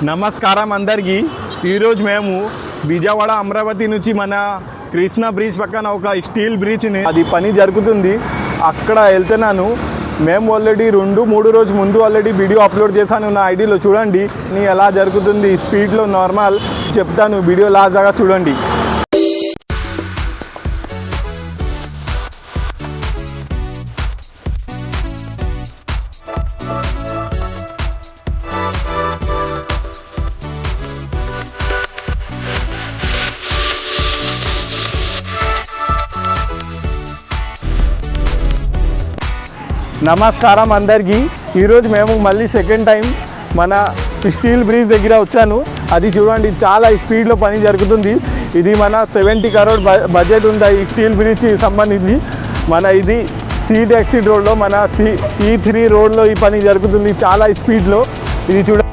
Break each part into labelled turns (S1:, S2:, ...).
S1: నమస్కారం అందరికీ. ఈరోజు మేము విజయవాడ అమరావతి నుంచి మన కృష్ణ బ్రిడ్జ్ పక్కన ఒక స్టీల్ బ్రిడ్జ్ని అది పని జరుగుతుంది, అక్కడ వెళ్తున్నాను. మేము ఆల్రెడీ 2-3 రోజు ముందు ఆల్రెడీ వీడియో అప్లోడ్ చేశాను నా ఐడిలో. చూడండి ఎలా జరుగుతుంది, స్పీడ్లో నార్మల్ చెప్తాను, వీడియో లాగా చూడండి. నమస్కారం అందరికీ. ఈరోజు మేము మళ్ళీ సెకండ్ టైం మన స్టీల్ బ్రిడ్జ్ దగ్గర వచ్చాను. అది చూడండి చాలా స్పీడ్లో పని జరుగుతుంది. ఇది మన 70 crore బడ్జెట్ ఉంది ఈ స్టీల్ బ్రిడ్జ్కి సంబంధించి. మన ఇది సీడ్ ఎక్సిట్ రోడ్లో మన E3 రోడ్లో ఈ పని జరుగుతుంది చాలా స్పీడ్లో. ఇది చూడండి.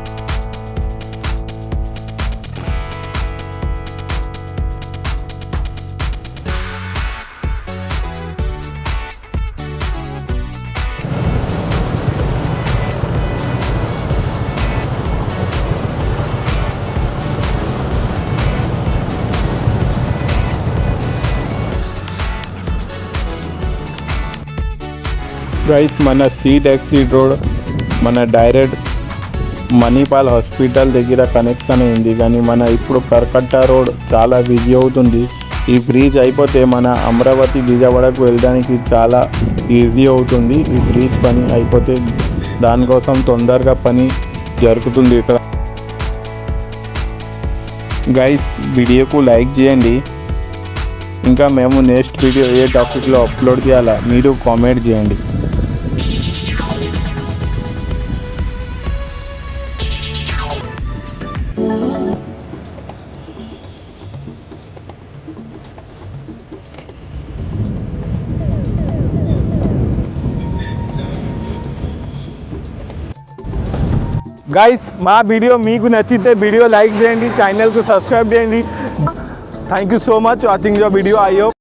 S1: గైస్, మన సీడ్ ఎక్సిట్ రోడ్ మన డైరెక్ట్ మణిపాల్ హాస్పిటల్ దగ్గర కనెక్షన్ అయింది. కానీ మన ఇప్పుడు కర్కట్ట రోడ్ చాలా బిజీ అవుతుంది. ఈ బ్రిడ్జ్ అయిపోతే మన అమరావతి విజయవాడకు వెళ్ళడానికి చాలా ఈజీ అవుతుంది. ఈ బ్రిడ్జ్ పని అయిపోతే దానికోసం తొందరగా పని జరుగుతుంది ఇక్కడ. గైస్, వీడియోకు లైక్ చేయండి. ఇంకా మేము నెక్స్ట్ వీడియో ఏ టాపిక్లో అప్లోడ్ చేయాలా మీరు కామెంట్ చేయండి. గైస్, మా వీడియో మీకు నచ్చితే వీడియో లైక్ చేయండి, ఛానల్కు సబ్స్క్రైబ్ చేయండి. Thank you so much watching your video. I hope